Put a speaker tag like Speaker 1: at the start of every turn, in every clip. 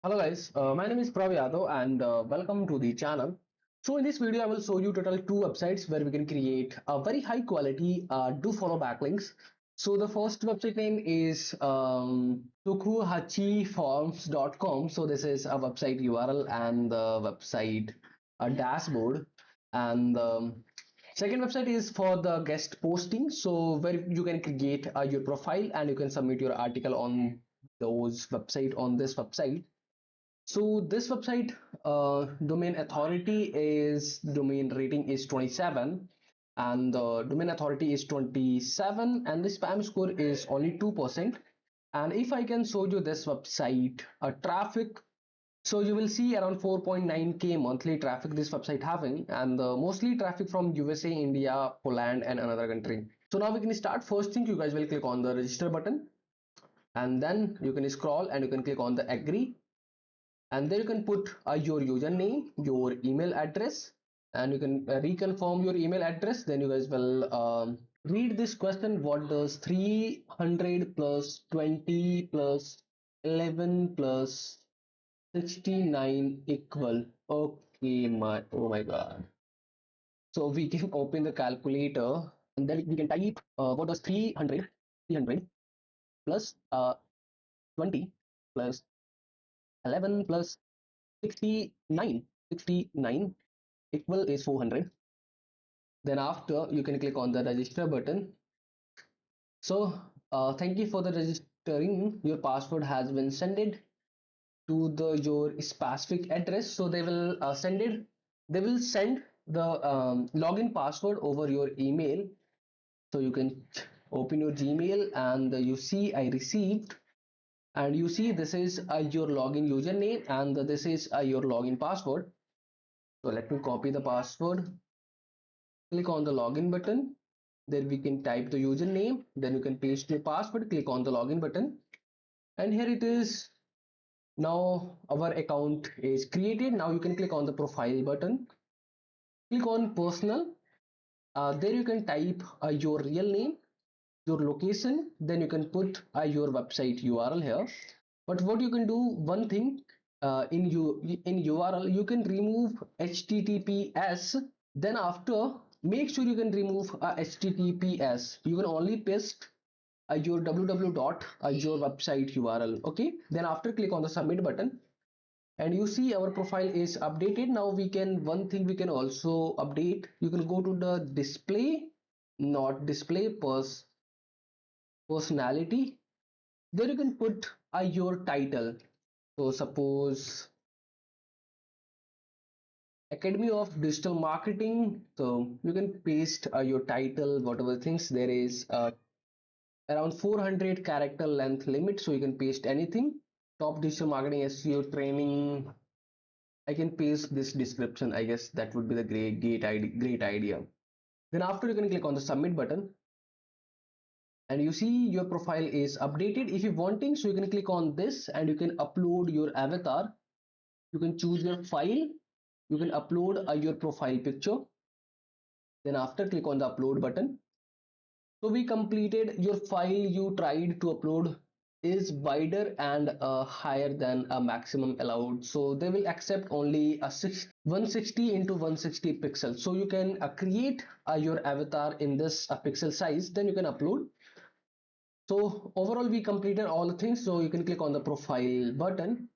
Speaker 1: Hello guys, my name is Prav Yadav and welcome to the channel. So in this video I will show you total two websites where we can create a very high quality do follow backlinks. So the first website name is tukuhachiforms.com. So this is a website URL and the website dashboard, and second website is for the guest posting, so where you can create your profile and you can submit your article on those website on this website. So this website domain authority is domain rating is 27, and the domain authority is 27, and the spam score is only 2%. And if I can show you this website traffic, so you will see around 4.9k monthly traffic this website having, and mostly traffic from USA, India, Poland, and another country. So now we can start. First thing, you guys will click on the register button, and then you can scroll and you can click on the agree, and then you can put your username, your email address, and you can reconfirm your email address. Then you guys will read this question: what does 300 plus 20 plus 11 plus 69 equal? Okay, oh my god. So we can open the calculator, and then we can type what does 300 plus 20 plus 11 plus 69 equal is 400. Then after, you can click on the register button. So thank you for the registering. Your password has been sent to the your specific address. So they will send the login password over your email. So you can open your Gmail, and you see I received, and you see this is your login username, and this is your login password. So let me copy the password, click on the login button, then we can type the username, then you can paste your password, click on the login button, and here it is. Now our account is created. Now you can click on the profile button, click on personal. There you can type your real name, your location, then you can put your website URL here. But what you can do, one thing, in URL you can remove HTTPS. Then after, make sure you can remove HTTPS. You can only paste your www dot your website URL. Okay, then after, click on the submit button, and you see our profile is updated. Now we can, one thing we can also update, you can go to the display, not display, personality. There you can put your title. So suppose Academy of Digital Marketing. So you can paste your title, whatever things there is. Around 400 character length limit, so you can paste anything. Top digital marketing SEO training. I can paste this description. I guess that would be the great idea. Then after, you can click on the submit button, and you see your profile is updated. If you wanting, so you can click on this and you can upload your avatar. You can choose your file. You can upload your profile picture. Then after, click on the upload button. So we completed your file you tried to upload is wider and higher than a maximum allowed. So they will accept only a 160 into 160 pixels. So you can create your avatar in this pixel size, then you can upload. So overall we completed all the things. So you can click on the profile button,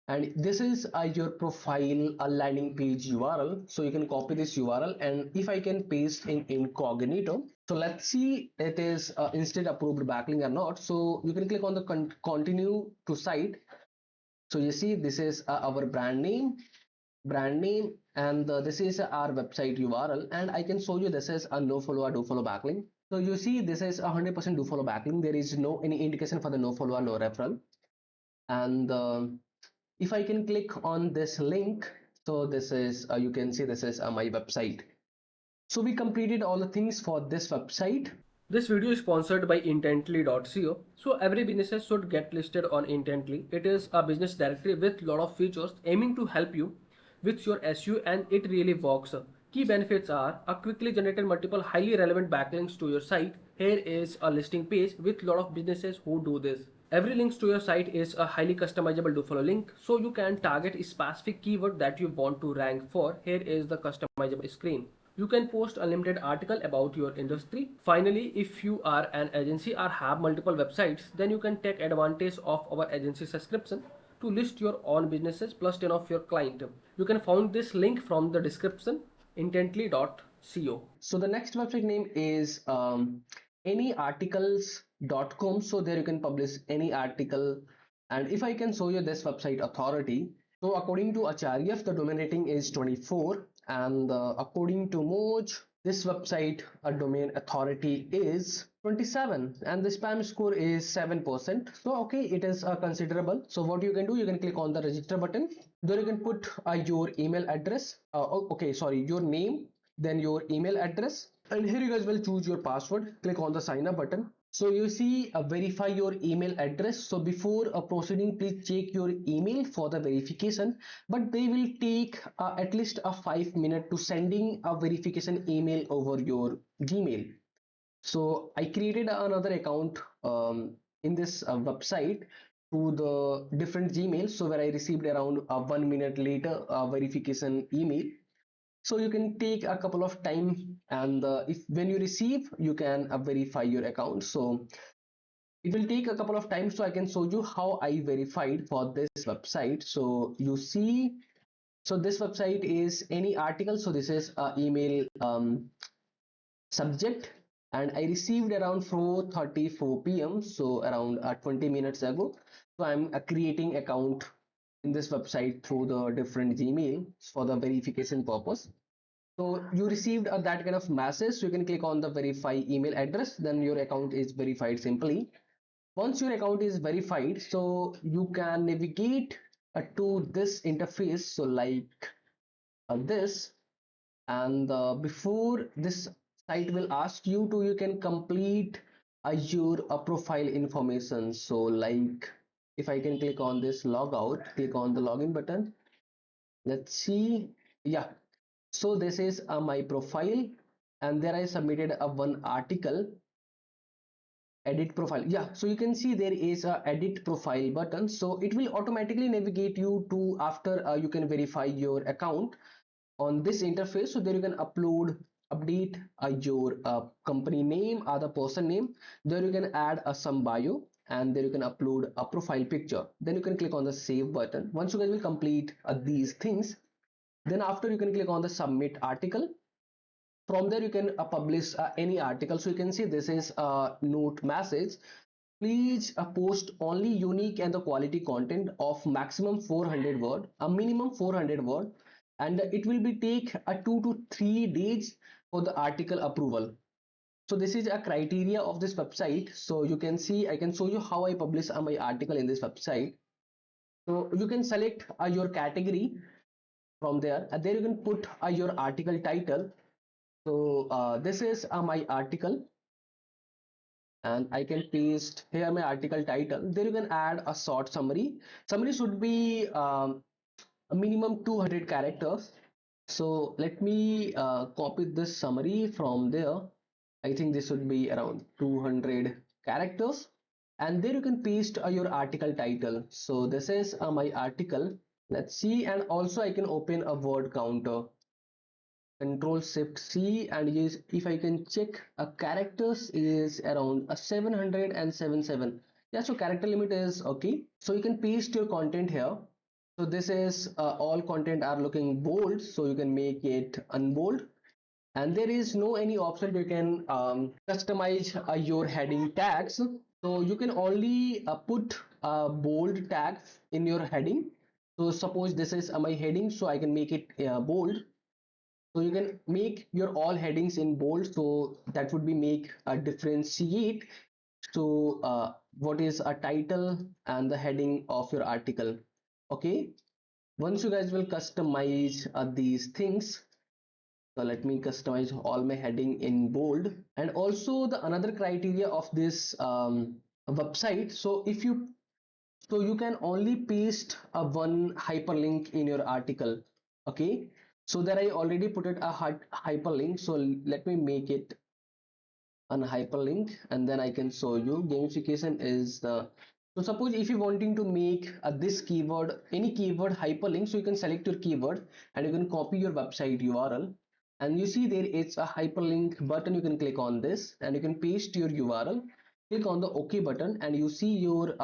Speaker 1: and this is your profile landing page URL. So you can copy this URL, and if I can paste in incognito, so let's see it is instead approved backlink or not. So you can click on the continue to site. So you see this is our brand name, and this is our website URL, and I can show you this is a no follow or do follow backlink. So you see this is 100% do follow backlink. There is no any indication for the no follow or no referral. And if I can click on this link, so this is you can see this is my website. So we completed all the things for this website.
Speaker 2: This video is sponsored by intently.co. So every business should get listed on Intently. It is a business directory with lot of features aiming to help you with your SEO, and it really works. Key benefits are a quickly generated multiple highly relevant backlinks to your site. Here is a listing page with lot of businesses who do this. Every link to your site is a highly customizable do follow link, so you can target a specific keyword that you want to rank for. Here is the customizable screen. You can post unlimited article about your industry. Finally, if you are an agency or have multiple websites, then you can take advantage of our agency subscription to list your own businesses plus 10 of your client. You can find this link from the description intently.co.
Speaker 1: So the next website name is anyarticles.com. So there you can publish any article. And if I can show you this website authority, so according to Acharyaf, the domain rating is 24, and according to Moj, this website domain authority is 27, and the spam score is 7%. So okay, it is considerable. So what you can do, you can click on the register button. There you can put your email address. Okay, sorry, your name, then your email address, and here you guys will choose your password. Click on the sign up button. So you see verify your email address. So before proceeding, please check your email for the verification, but they will take at least a 5 minute to sending a verification email over your Gmail. So I created another account in this website to the different Gmail, so where I received around 1 minute later a verification email. So you can take a couple of time, and if when you receive, you can verify your account. So it will take a couple of times, so I can show you how I verified for this website. So you see, so this website is any article. So this is email subject, and I received around 4:34 p.m. so around 20 minutes ago. So I'm creating account in this website through the different Gmail for the verification purpose. So you received that kind of message, so you can click on the verify email address, then your account is verified simply. Once your account is verified, so you can navigate to this interface, so like this, and before this site will ask you to, you can complete your profile information. So like if I can click on this logout, click on the login button, let's see. Yeah, so this is my profile, and there I submitted a one article. Edit profile, yeah, so you can see there is a edit profile button, so it will automatically navigate you to after you can verify your account on this interface. So there you can update your company name or the person name. There you can add some bio, and there you can upload a profile picture. Then you can click on the save button. Once you guys will complete these things, then after you can click on the submit article. From there you can publish any article. So you can see this is a note message: please post only unique and the quality content of maximum 400 word, a minimum 400 word, and it will be take 2 to 3 days for the article approval. So this is a criteria of this website. So you can see, I can show you how I publish my article in this website. So you can select your category from there, and there you can put your article title. So this is my article, and I can paste here my article title. There you can add a short summary. Summary should be a minimum 200 characters. So let me copy this summary from there. I think this should be around 200 characters, and there you can paste your article title. So this is my article. Let's see, and also I can open a word counter. Control Shift C, and use, if I can check characters is around 777. Yeah, so character limit is okay. So you can paste your content here. So this is all content are looking bold, so you can make it unbold, and there is no any option you can customize your heading tags. So you can only put a bold tag in your heading. So suppose this is my heading, so I can make it bold. So you can make your all headings in bold, so that would be make a differentiate. So what is a title and the heading of your article. Okay, once you guys will customize these things, so let me customize all my heading in bold. And also the another criteria of this website, so if you, so you can only paste a one hyperlink in your article. Okay, so there I already put it a hyperlink, so let me make it an hyperlink, and then I can show you gamification is the So suppose if you wanting to make this keyword, any keyword hyperlink, so you can select your keyword and you can copy your website URL, and you see there is a hyperlink button. You can click on this and you can paste your URL. Click on the OK button and you see your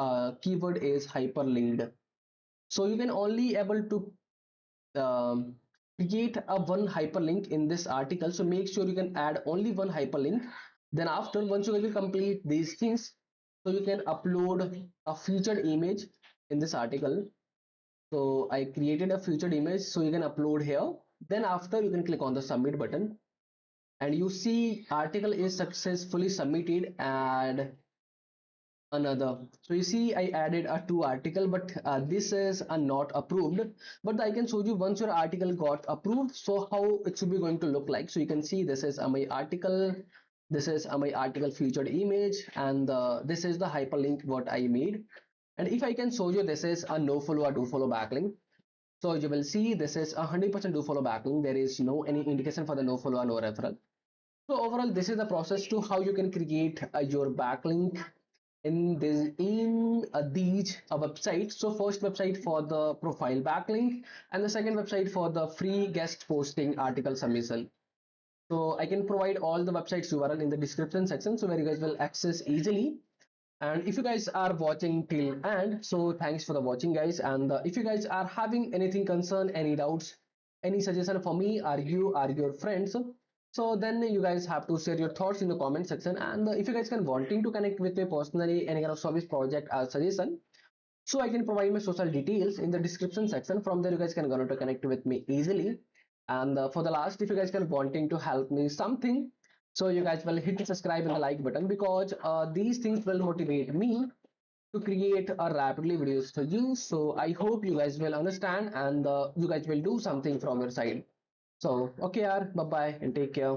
Speaker 1: keyword is hyperlinked. So you can only able to create a one hyperlink in this article. So make sure you can add only one hyperlink. Then after, once you will complete these things, so you can upload a featured image in this article. So I created a featured image, so you can upload here. Then after, you can click on the submit button and you see article is successfully submitted. And another, so you see I added a two article, but this is not approved. But I can show you once your article got approved, so how it should be going to look like. So you can see this is my article, this is my article featured image, and this is the hyperlink what I made. And if I can show you, this is a no follow or do follow backlink. So you will see this is 100% do follow backlink. There is no any indication for the no follow or no referral. So overall, this is the process to how you can create your backlink in these websites. So first website for the profile backlink, and the second website for the free guest posting article submission. So I can provide all the websites URL in the description section, so where you guys will access easily. And if you guys are watching till end, so thanks for the watching, guys. And if you guys are having anything concern, any doubts, any suggestion for me or you or your friends, so then you guys have to share your thoughts in the comment section. And if you guys can wanting to connect with me personally, any kind of service project or suggestion, so I can provide my social details in the description section. From there, you guys can go to connect with me easily. And for the last, if you guys can wanting to help me something, so you guys will hit the subscribe and the like button, because these things will motivate me to create a rapidly videos for you. So I hope you guys will understand, and you guys will do something from your side. So okay, yaar, bye bye and take care.